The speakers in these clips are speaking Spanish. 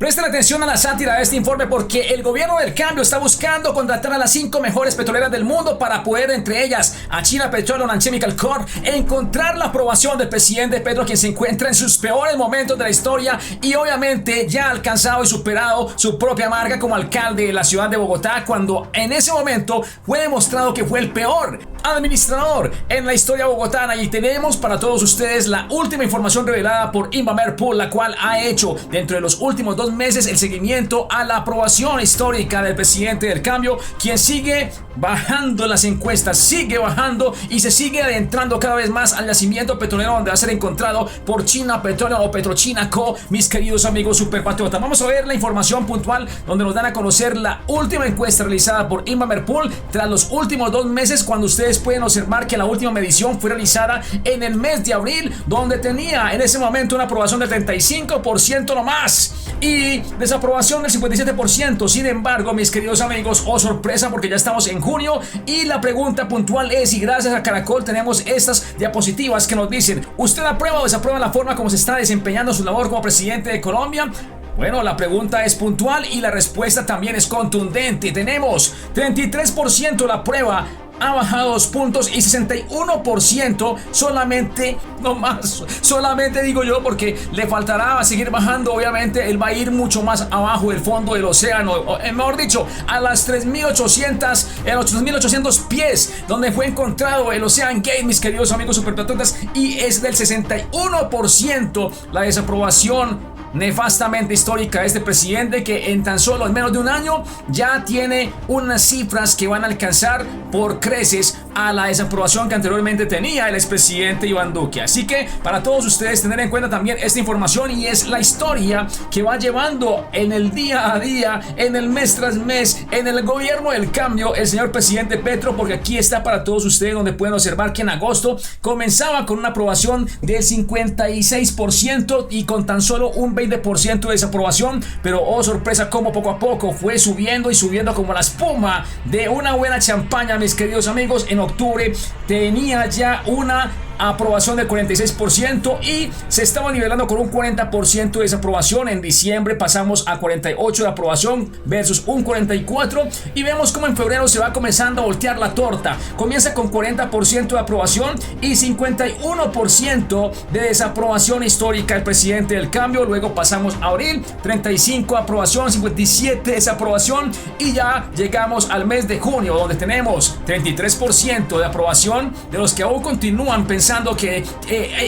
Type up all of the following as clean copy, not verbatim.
Presten atención a la sátira de este informe porque el gobierno del cambio está buscando contratar a las 5 mejores petroleras del mundo para poder, entre ellas, a China Petroleum and Chemical Corp, encontrar la aprobación del presidente Petro, quien se encuentra en sus peores momentos de la historia y obviamente ya ha alcanzado y superado su propia marca como alcalde de la ciudad de Bogotá, cuando en ese momento fue demostrado que fue el peor administrador en la historia bogotana. Y tenemos para todos ustedes la última información revelada por Invamerpool, la cual ha hecho dentro de los últimos 2 meses el seguimiento a la aprobación histórica del presidente del cambio, quien sigue bajando en las encuestas, sigue bajando y se sigue adentrando cada vez más al yacimiento petrolero donde va a ser encontrado por China Petroleum o Petrochina Co. Mis queridos amigos superpatriotas, vamos a ver la información puntual donde nos dan a conocer la última encuesta realizada por Invamerpool tras los últimos 2 meses, cuando ustedes pueden observar que la última medición fue realizada en el mes de abril, donde tenía en ese momento una aprobación del 35% nomás y desaprobación del 57%. Sin embargo, mis queridos amigos, oh sorpresa, porque ya estamos en junio y la pregunta puntual es, y gracias a Caracol tenemos estas diapositivas que nos dicen: ¿usted aprueba o desaprueba la forma como se está desempeñando su labor como presidente de Colombia? Bueno, la pregunta es puntual y la respuesta también es contundente. Tenemos 33% la prueba, ha bajado 2 puntos, y 61% solamente, no más, solamente digo yo porque le faltará seguir bajando. Obviamente él va a ir mucho más abajo del fondo del océano, mejor dicho, a las 3.800 pies donde fue encontrado el Ocean Gate, mis queridos amigos superpatriotas, y es del 61% la desaprobación nefastamente histórica de este presidente, que en tan solo en menos de un año ya tiene unas cifras que van a alcanzar por creces a la desaprobación que anteriormente tenía el expresidente Iván Duque. Así que para todos ustedes tener en cuenta también esta información, y es la historia que va llevando en el día a día, en el mes tras mes, en el gobierno del cambio, el señor presidente Petro, porque aquí está para todos ustedes donde pueden observar que en agosto comenzaba con una aprobación del 56% y con tan solo un 20% de desaprobación, pero oh sorpresa, como poco a poco fue subiendo y subiendo como la espuma de una buena champaña, mis queridos amigos. En octubre tenía ya una aprobación del 46% y se estaba nivelando con un 40% de desaprobación. En diciembre pasamos a 48% de aprobación versus un 44%, y vemos como en febrero se va comenzando a voltear la torta. Comienza con 40% de aprobación y 51% de desaprobación histórica el presidente del cambio. Luego pasamos a abril, 35% de aprobación, 57% de desaprobación, y ya llegamos al mes de junio donde tenemos 33% de aprobación, de los que aún continúan pensando que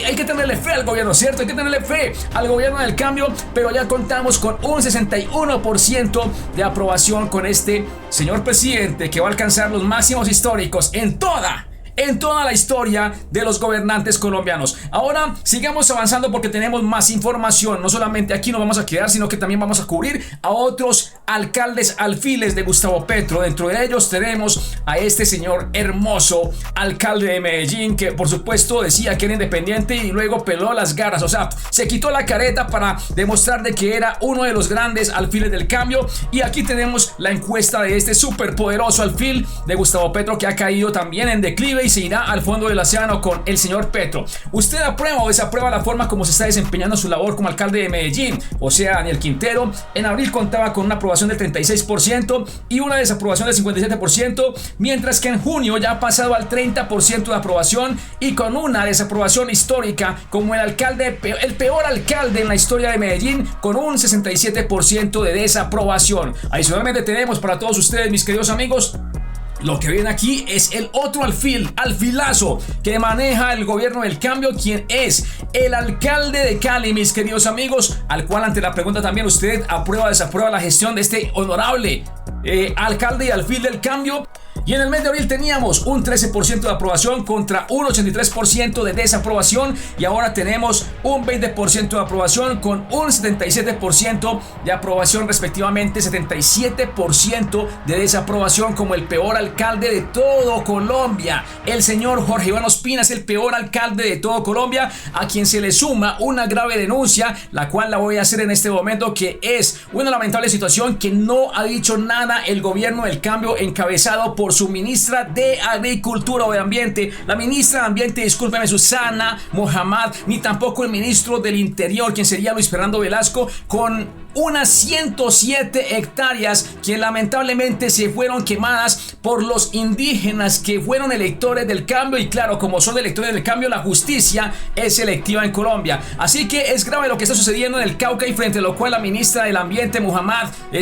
hay que tenerle fe al gobierno, ¿cierto? Hay que tenerle fe al gobierno del cambio, pero ya contamos con un 61% de aprobación con este señor presidente, que va a alcanzar los máximos históricos en toda la historia de los gobernantes colombianos. Ahora sigamos avanzando porque tenemos más información. No solamente aquí nos vamos a quedar, sino que también vamos a cubrir a otros alcaldes alfiles de Gustavo Petro. Dentro de ellos tenemos a este señor hermoso alcalde de Medellín, que por supuesto decía que era independiente y luego peló las garras, o sea, se quitó la careta para demostrar de que era uno de los grandes alfiles del cambio. Y aquí tenemos la encuesta de este superpoderoso alfil de Gustavo Petro, que ha caído también en declive y se irá al fondo del océano con el señor Petro. ¿Usted aprueba o desaprueba la forma como se está desempeñando su labor como alcalde de Medellín? O sea, Daniel Quintero en abril contaba con una aprobación del 36% y una desaprobación del 57%, mientras que en junio ya ha pasado al 30% de aprobación y con una desaprobación histórica como el peor alcalde en la historia de Medellín, con un 67% de desaprobación. Adicionalmente tenemos para todos ustedes, mis queridos amigos, lo que viene aquí es el otro alfilazo que maneja el gobierno del cambio, quien es el alcalde de Cali, mis queridos amigos, al cual ante la pregunta también: ¿usted aprueba o desaprueba la gestión de este honorable alcalde y alfil del cambio? Y en el mes de abril teníamos un 13% de aprobación contra un 83% de desaprobación, y ahora tenemos un 20% de aprobación con un 77% de aprobación respectivamente, 77% de desaprobación, como el peor alcalde de todo Colombia. El señor Jorge Iván Ospina es el peor alcalde de todo Colombia, a quien se le suma una grave denuncia, la cual la voy a hacer en este momento, que es una lamentable situación que no ha dicho nada el gobierno del cambio encabezado por su ministra de Agricultura o de Ambiente. La ministra de Ambiente, discúlpeme, Susana Mohamed, ni tampoco el ministro del Interior, quien sería Luis Fernando Velasco, con unas 107 hectáreas que lamentablemente se fueron quemadas por los indígenas que fueron electores del cambio. Y claro, como son electores del cambio, la justicia es selectiva en Colombia. Así que es grave lo que está sucediendo en el Cauca, y frente a lo cual la ministra del Ambiente,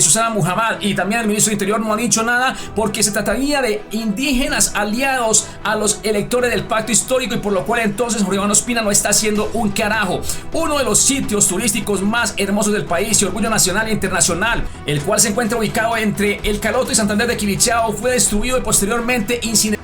Susana Muhammad, y también el ministro del Interior no han dicho nada, porque se trataría de indígenas aliados a los electores del pacto histórico, y por lo cual entonces Jorge Iván Ospina no está haciendo un carajo. Uno de los sitios turísticos más hermosos del país y orgullo nacional e internacional, el cual se encuentra ubicado entre El Caloto y Santander de Quilichao, fue destruido y posteriormente incinerado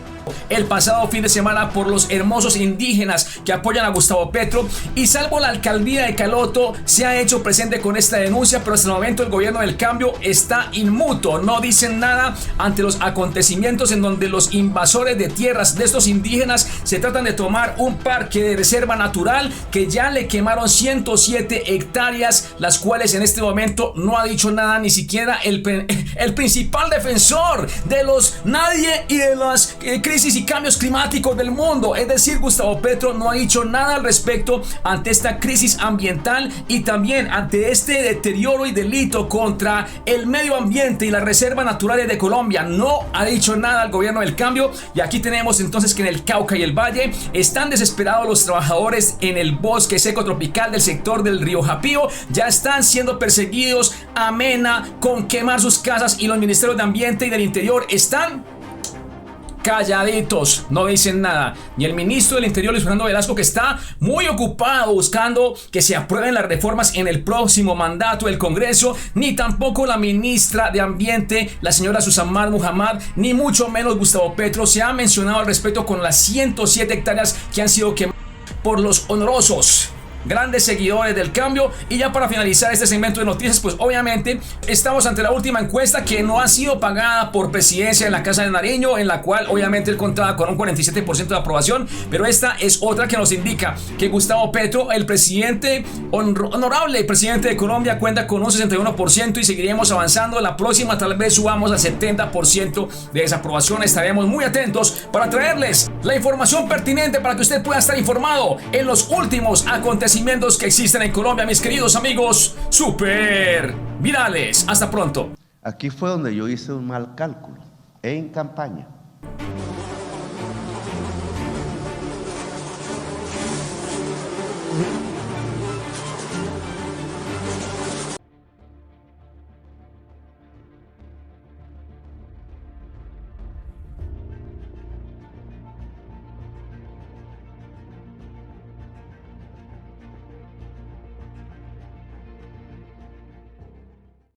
el pasado fin de semana por los hermosos indígenas que apoyan a Gustavo Petro, y salvo la alcaldía de Caloto se ha hecho presente con esta denuncia, pero hasta el momento el gobierno del cambio está inmuto, no dicen nada ante los acontecimientos en donde los invasores de tierras de estos indígenas se tratan de tomar un parque de reserva natural que ya le quemaron 107 hectáreas, las cuales en este momento no ha dicho nada ni siquiera el principal defensor de los nadie y de las crisis y cambios climáticos del mundo, es decir, Gustavo Petro no ha dicho nada al respecto ante esta crisis ambiental y también ante este deterioro y delito contra el medio ambiente y las reservas naturales de Colombia. No ha dicho nada al gobierno del cambio, y aquí tenemos entonces que en el Cauca y el Valle están desesperados los trabajadores en el bosque seco tropical del sector del río Japío, ya están siendo perseguidos a mena con quemar sus casas, y los ministerios de Ambiente y del Interior están calladitos, no dicen nada. Ni el ministro del Interior, Luis Fernando Velasco, que está muy ocupado buscando que se aprueben las reformas en el próximo mandato del Congreso, ni tampoco la ministra de Ambiente, la señora Susana Muhammad, ni mucho menos Gustavo Petro se ha mencionado al respecto con las 107 hectáreas que han sido quemadas por los honorosos grandes seguidores del cambio. Y ya para finalizar este segmento de noticias, pues obviamente estamos ante la última encuesta que no ha sido pagada por Presidencia en la Casa de Nariño, en la cual obviamente él contaba con un 47% de aprobación, pero esta es otra que nos indica que Gustavo Petro, el presidente honorable presidente de Colombia, cuenta con un 61% y seguiremos avanzando. La próxima tal vez subamos al 70% de desaprobación. Estaremos muy atentos para traerles la información pertinente para que usted pueda estar informado en los últimos acontecimientos que existen en Colombia, mis queridos amigos super virales. Hasta pronto. Aquí fue donde yo hice un mal cálculo en campaña.